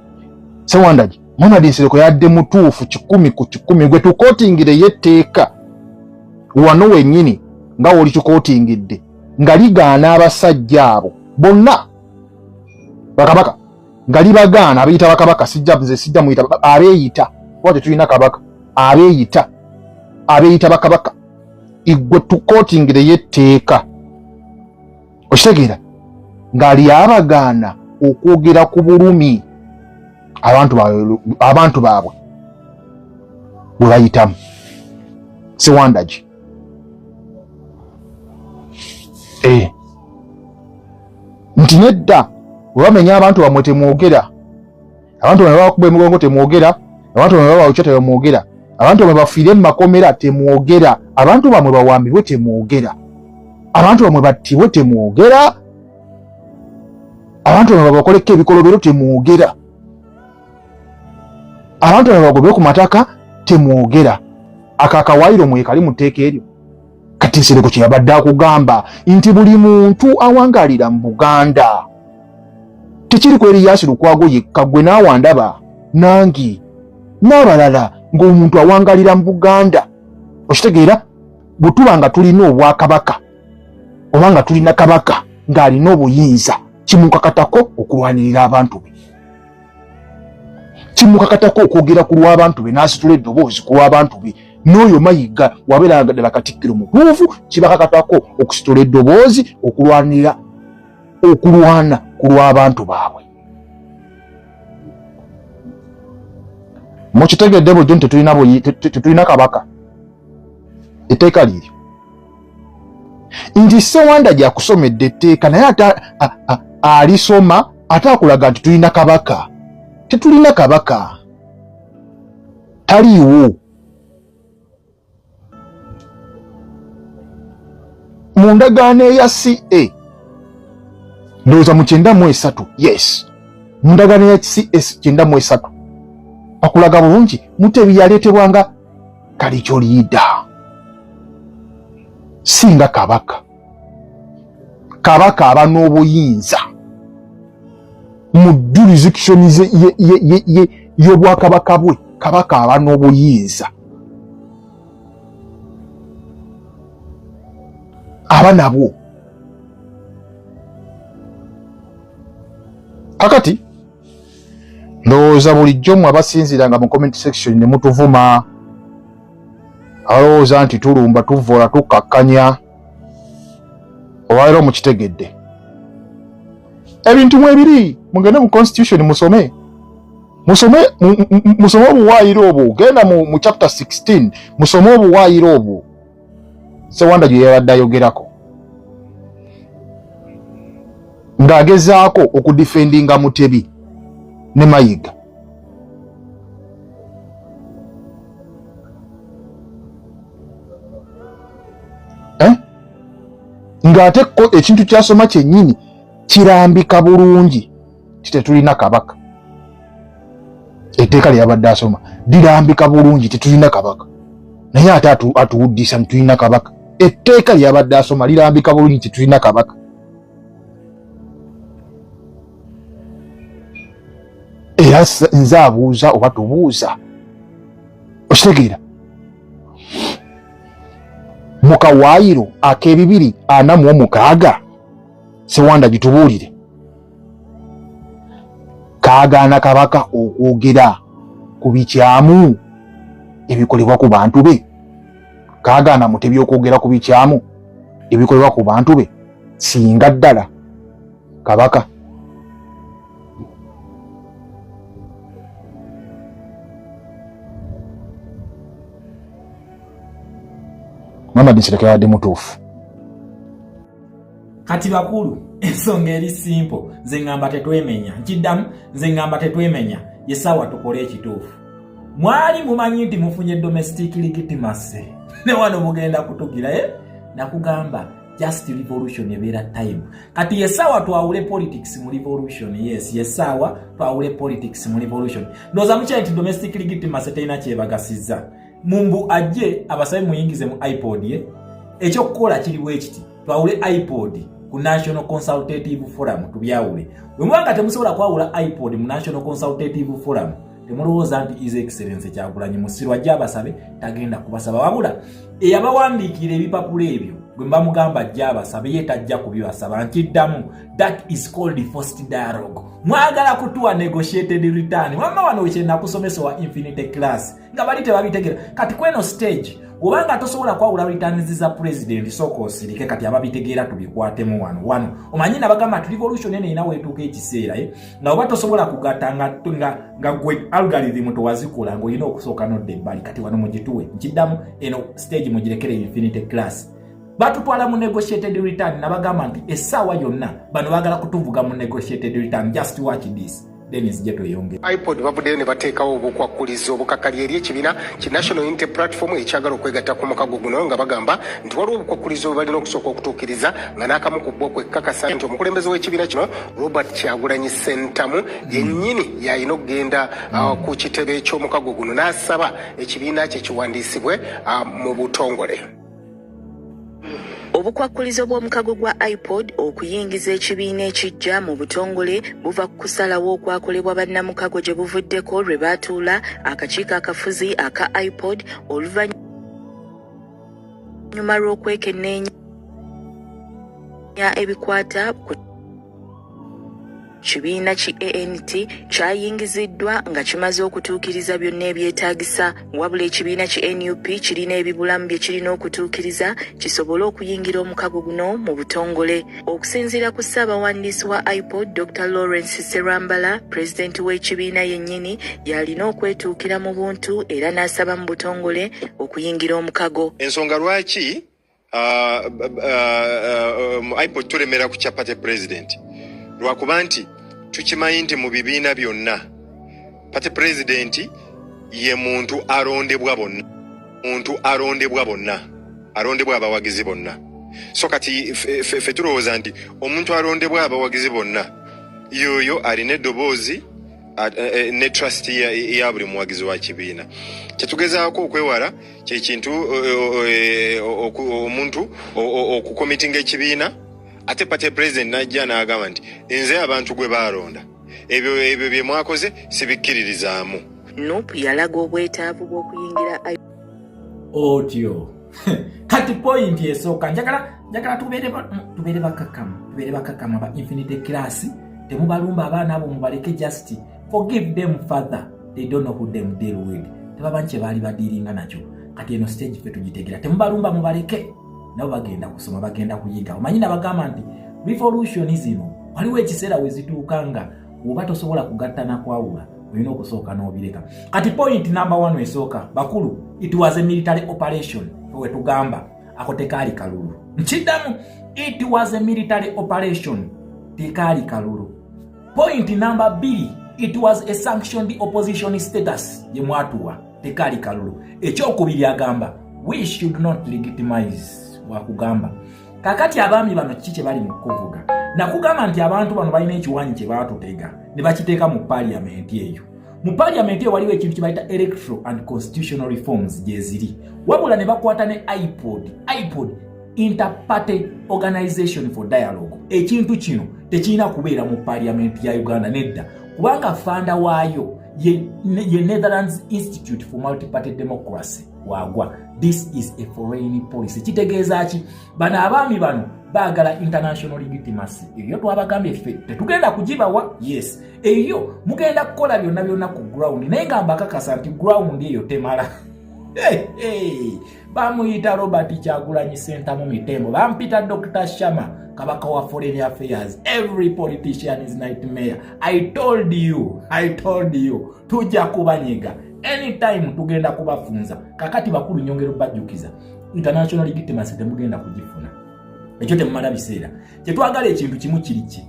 Sewandagi Muhammad Nsereko yadde mutuufu 10 ku 10 gwe tukotingire yetteeka wano wennyini nga woli tukotingidde nga ligaana abasajja abo bonna bakabaka nga libagaana abeyita bakabaka sijja muyita abeeyita wate tulina kabaka abeeyita bakabaka igwe tukotingire yetteeka okitegeera ng'ali abagaana okwogera ku bulumi abantu baabwe bwe bayitamu Sewandagi nti nedda webamenya abantu bamwe temwogera abantu bamwe bakuba emigongo temwogera abantu bamwe babawuca temwogera abantu bamwe bafiire mu makomera temwogera abantu bamwe bawambibwe temwogera abantu bamwe battibwe temwogera abantu bamwe bakoleka ebikolobero temwogera abantu bamwe bagobwe ku mataka temwogera akakawayiro mwekali mu tteeka eryo kati Nsereko kye yabadde akugamba nti buli muntu awangalira mu Buganda tekiri ku Erias Lukwago yekka gwe naawandaba nangi n'abalala ng'omuntu awangalira mu Buganda okitegeera bwe tuba nga tulina obwakabaka oba nga tulina kabaka ng'alina obuyinza kimukakatako okulwanirira abantu be kimukakatako okwogera ku lw'abantu be n'asitula eddoboozi ku lw'abantu be n'oyo Mayiga wabeera ddala Katikkiro mutuufu kibakakatako okusitula eddoboozi okulwana ku lw'abantu baabwe mukitegedde bulijjo nti tetulina kabaka etteeka liryo nti Sewandagi akusomedde etteeka naye ate alisoma ate akulaga nti tulina kabaka tetulina kabaka taliiwo mu ndagaano eya CA ndowooza mu 93 yes mu ndagaano ya CS 93 bakulaga bulungi Mutebi yaleetebwanga kalikyo liida singa kabaka aba n'obuyinza mu jurisdiction y'obwakabaka bwe kabaka aba n'obuyinza aba nabwo kakati ndowooza bulijjo mwe abasinziranga mu comment section ne mutuvuma alowooza nti tulumba tuvoola tukakkanya olwaleero mukitegedde ebintu mwebiri mugende mu constitution musome obuwaayiro obwo genda mu chapter 16 musome obuwaayiro obwo Sewandagi yabadde ayogerako ng'agezaako okudifendinga Mutebi ne Mayiga ng'ate ekintu kyasoma kyennyini kirambika bulungi titetulina kabaka etteeka lyabadde asoma lirambika bulungi tetulina kabaka naye ate atuwuddisa ntitulina kabaka etteeka lyabadde asoma lirambika bulungi tetulina kabaka era nze abuuza oba tubuuza okitegeera mu kawaayiro ak'ebibiri 46 Sewandagi tubuulire kaagaana kabaka okwogera ku bikyamu ebikolebwa ku bantu be kaagaana Mutebi okwogera ku bikyamu ebikolebwa ku bantu be singa ddala kabaka Muhammad Nsereko yadde mutuufu kati bakulu ensonga eri simple nze ngamba tetwemenya nkiddamu nze ngamba tetwemenya yesaawa tukole ekituufu mwali mumanyi nti mufunye domestic legitimacy ne wano mugenda kutugira nakugamba just revolution ebeera time kati yesawa twawule politics mu revolution yesawa twawule politics mu revolution ndoza mucha nti domestic legitimacy tena kyebagasiza mumbu ajje abasabe muyingize mu iPod ekyo kukola kiri bwekiti twawule iPod ku National Consultative Forum tubyawule bwe mwanga temusobola kwawula iPod mu National Consultative Forum temulowooza nti His Excellency Kyagulanyi Musirwa Jabasabe tagenda kubasaba wabula eyabawandiikira ebipapula ebyo gwe mbamugamba Jabasabe yetajja kubibasaba nkiddamu that is called forced dialogue mwagala kutuwa negotiated return wamma wano wekyenna kusomesa wa infinite class nga bali tebabitegera kati kweno stage obanga tosobola kwawula returns za president soko osirike kati ababitegeera tubikwatemu wano omanyi nabagamba revolution ene inawe etuuka ekiseera nga oba tosobola kugatta nga gwe algorithm towazikola ng'olina okusooka nodde ebbali kati wano mugituwe nkiddamu eno stage mugirekere infinite class batutwala mu negotiated return nabagamba nti essaawa yonna bano baagala kutuvuga mu negotiated return just watch this Dennis Jeto yonge iPod babudde ne bateekawo obukwakulizo obukakali eri ekibiina ki National Unity Platform ekyagala okwegatta ku mukago guno nga bagamba nti waliwo obukwakulizo balina okusooka okutuukiriza nga n'akamu ku bwo kwekakasa nti omukulembeze w'ekibiina kino Robert Kyagulanyi Ssentamu yennyini yalina okugenda ku kitebe ky'omukago guno n'asaba ekibiina kye kiwandiisibwe mu butongole. Obukwakulizo bw'omukago gwa iPod okuyingiza ekibiina ekijja mu butongole buva ku kusalawo okwakolebwa bannamukago gye buvuddeko lwe baatuula akakiiko akafuzi aka iPod oluvannyuma lw'okwekenneenya ebikwata ku kibiina ki ANT kyayingiziddwa nga kimaze okutuukiriza byonna ebyetaagisa wabula ekibiina ki NUP kirina ebibulamu bye kirina okutuukiriza kisobole okuyingira omukago guno mu butongole. Okusinziira ku ssaabawandiisi wa iPod Dr. Lawrence Serambala, pulezidenti w'ekibiina yennyini yalina okwetuukira mu buntu era n'asaba mu butongole okuyingira omukago. Ensonga lwaki iPod tulemera ku kyapa pulezidenti lwakuba nti tukimanyi nti mu bibiina byonna pate pulezidenti ye muntu alondebwa bonna alondebwa abawagizi bonna so kati fe tulowooza nti omuntu alondebwa abawagizi bonna yoyo alina eddoboozi ne trust ya buli muwagizi wa kibiina. Kyetugezaako okwewala kyekintu omuntu okukomitinga ekibiina ate pate president najja n'agamba nti nze abantu gwe baalonda ebyo bye mwakoze sibikkiririzaamu. Nup yalaga obwetaavu bw'okuyingira otyo kati point esooka njagala tubeere bakakama ba infinite class temubalumba abaana abo mubaleke just forgive them father they don't know who them deal with tebabanche bali badiringa nakyo kati eno stage fe tugitegera temubalumba mubaleke nabo bagenda kusoma bagenda kuyiga omanyi nabagamba nti revolution zino waliwo ekiseera wezituuka nga oba tosobola kugattana kwawula olina okusooka n'obireka. Kati point number 1 esooka bakulu it was a military operation we tugamba ako tekaali kalulu nkiddamu it was a military operation tekaali kalulu. Point number 2 it was a sanctioned opposition status ye mwatuwa tekaali kalulu. Ekyokubiri agamba we should not legitimize wakugamba kakati abaami bano kiki bali mu kuvuga nakugamba nti abantu bano balina ekiwanyi kye baatutega ne bakiteeka mu parliament eyo. Mu parliament eyo waliwo ekintu kibayita electoral and constitutional reforms gyeziri wabula ne bakwata ne iPod Inter-Party Organization for Dialogue. Ekintu kino tekirina kubeera mu parliament ya Uganda nedda kubanga fanda waayo ye Netherlands Institute for Multi-Party Democracy wagwa. This is a foreign policy. Kitegeeza ki bana abaami bano baagala international legitimacy. Eyo twabagambye ffe tetugenda kugibawa. Yes eyo mugenda kukola byonna ku ground naye nga mbakakasa nti ground eyo temala. Bamuyita Robert Kyagulanyi Ssentamu Mitembo bampita Dr. Shama kabaka wa foreign affairs. Every politician is nightmare. I told you tujja kubanyiga anytime tugenda kubafunza kakati bakulu nyongero bajjukiza international legitimacy temugenda kugifuna ekyo temumala biseera kyetwagala ekintu kimu kiriki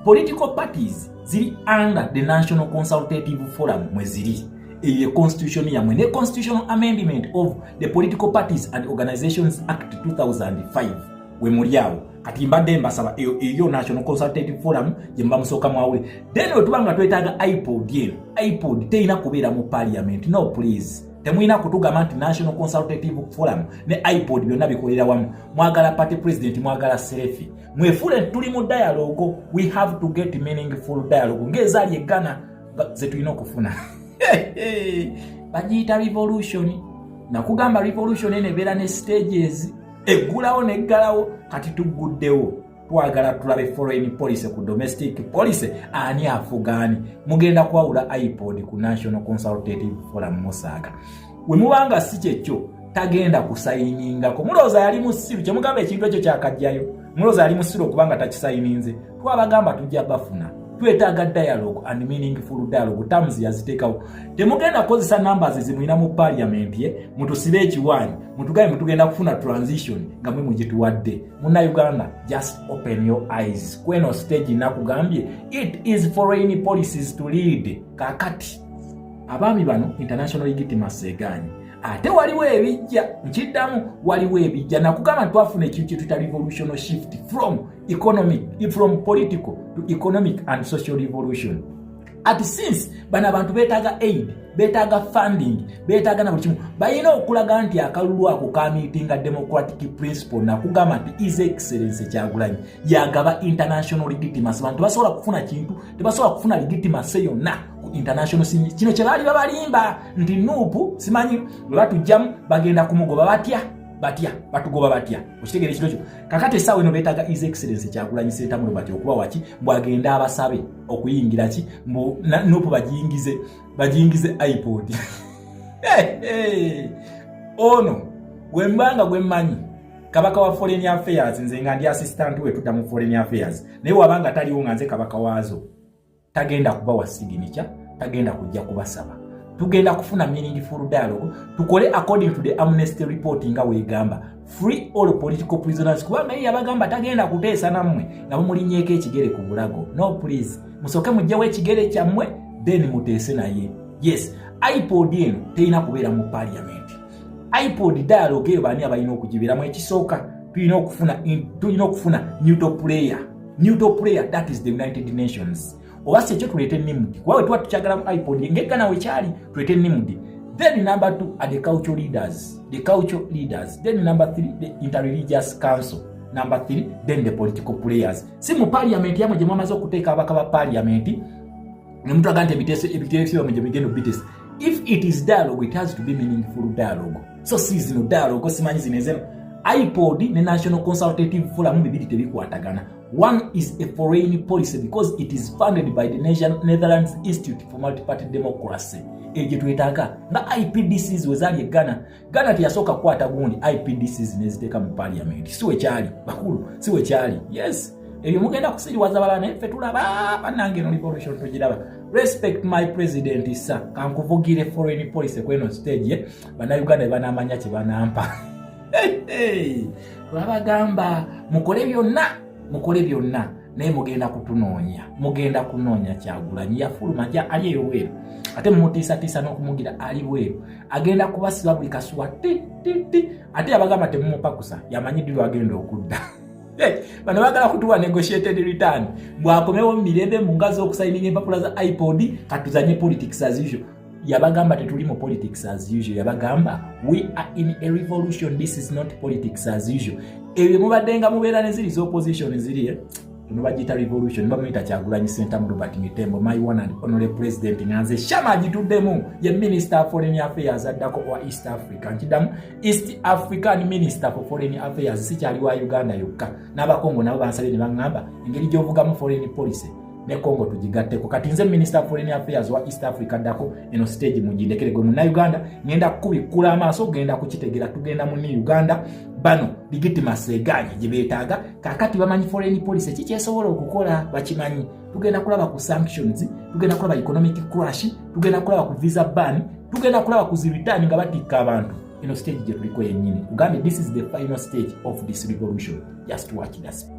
political parties ziri under the National Consultative Forum mweziri a constitution yamwe ne constitutional amendment of the Political Parties and Organizations Act 2005 we muliawo kati mbadde mbasaba eyo National Consultative Forum jemba musoka mwawule then otubanga twetaga iPod teina kubeera mu parliament no please temuina kutugamba nti National Consultative Forum ne iPod byonna bikolera wamu mwagala party president mwagala selfie mwefule tuli mu dialogue we have to get meaningful dialogue ngezali egana zetulina okufuna bagiita revolution na kugamba revolution ene beera ne stages eggulawo neggalawo kati tuguddewo twagala tulabe foreign policy ku domestic policy ani afugani mugenda kwawula iPod ku National Consultative Forum musaaga we mubanga si kyekyo tagenda kusayiningako mulooza yali musiru kyemugamba ekintu ekyo kyakajjayo mulooza yali musiru okubanga takisayininze twabagamba tujja bafuna twetaaga dialogue and meaningful dialogue terms yaziteekawo temugenda kozesa numbers zimwina mu parliament ye mutusibe ekiwanyi mutugaye mutugenda kufuna transition nga mwe mugituwadde muna Uganda just open your eyes kweno stage nakugambye it is foreign policies to lead kakati abaami bano international legitimacy eganyi ate waliwo ebijja nkiddamu waliwo ebijja nakugamba twafuna ekintu kyetuyita revolutional shift from political to economic and social revolution at since bana abantu betaaga aid betaaga funding betaaga na buli kimu bayina okulaga nti akalulu ako ka meeting democratic principle nakugamba nti his excellency Kyagulanyi yagaba international legitimacy abantu basobola kufuna kintu tebasobola kufuna legitimacy yonna ku international kino kye baali babalimba nti nuupu simanyi batujjamu bagenda kumugoba batugoba batya okitegere kino kyo kakati essaawa eno beetaaga his excellency Kyagulanyi Ssentamu bati okuba waki mbwagenda abasabe okuyingira ki nuupu bagiyingize iPod ono gwembanga gwemmanyi kabaka wa foreign affairs nze nga ndi assistant we tuta mu foreign affairs naye wabanga taliwo nga nze kabaka waazo tagenda kuba wa signature tagenda kujja kubasaba tugenda kufuna meaningful dialogue tukole according to the amnesty report nga weegamba free all political prisoners kubanga yeye abagamba tagenda kuteesa nammwe nga mumulinyeeko ekigere ku bulago no please musoke mujjawo ekigere kyammwe then muteese naye yes iPod eno teina kubeera mu parliament iPod dialogue eyo bani abalina okugibiramu ekisooka tulina okufuna neutral player that is the United Nations obasi ekyo tuleete nimudi kuba wetuba tukyagalamu iPod ngeka nawe kyali tuleete nimudi then number 2 are the cultural leaders then number 3 the interreligious council number 3 then the political players si mu parliament yamwe gye mwamaze okuteeka abaka ba parliament nemuntu agante ebiteeso bamwe gye bigenda obitesi if it is dialogue it has to be meaningful dialogue so seasonal dialogue simanyi zinezeno iPod ne National Consultative Forum bibiri tebikwatagana. One is a foreign policy because it is funded by the Netherlands Institute for Multi-Party Democracy. Eje tuetaga nga IPDCs wezali Ghana tiyasoka kwata gundi IPDCs neziteka mu parliament. Siwe chali bakulu siwe chali. Yes. Ebyo mugenda kusiriwaza balane ffe tulaba banange no revolution tugiraba. Respect my president sir. Kankuvugire foreign policy kweno stage bana Uganda banamanya kye banampa. Babagamba mukole byonna naye mugenda kunoonya Kyagulanyi yafuluma ja ali eweeru ate mumutiisatiisa n'okumugira ali bweru agenda kubasiba buli kasuwa ate abagamba temumupakusa yamanyiddwa agenda okudda bano bagala kutuwa negotiated return bwakomewo mu mirembe mu ngazi okusayininga empapula za iPod katuzanye politics as usual yabagamba tetuli mu politics as usual yabagamba we are in a revolution, this is not politics as usual. Ebyo mubaddenga mubeera ne ziri opposition ziri nubagita revolution bamuyita Kyagulanyi Ssentamu Robert Mitembo my one and honorable president nganze shama agituddemu ye minister for foreign affairs addako wa East Africa nkidamu East African minister for foreign affairs si kyali wa Uganda yokka n'abakongo nabo bansabye ne bangamba engeri gy'ovugamu foreign policy ne Kongo tujigatteko kati nze minister for foreign affairs wa East Africa dako eno stage mujindekere gwe munna Uganda ngenda kubikula amaaso genda kukitegera tugenda mu Uganda bano legitimacy eganye gye beetaaga kakati bamanyi foreign policy kikyesobola okukola bakimanyi tugenda kulaba ku sanctions tugenda kulaba economic crash tugenda kulaba ku visa ban tugenda kulaba ku return nga batikka abantu eno stage gye tuliko yennyini ugambe this is the final stage of this revolution just watch this.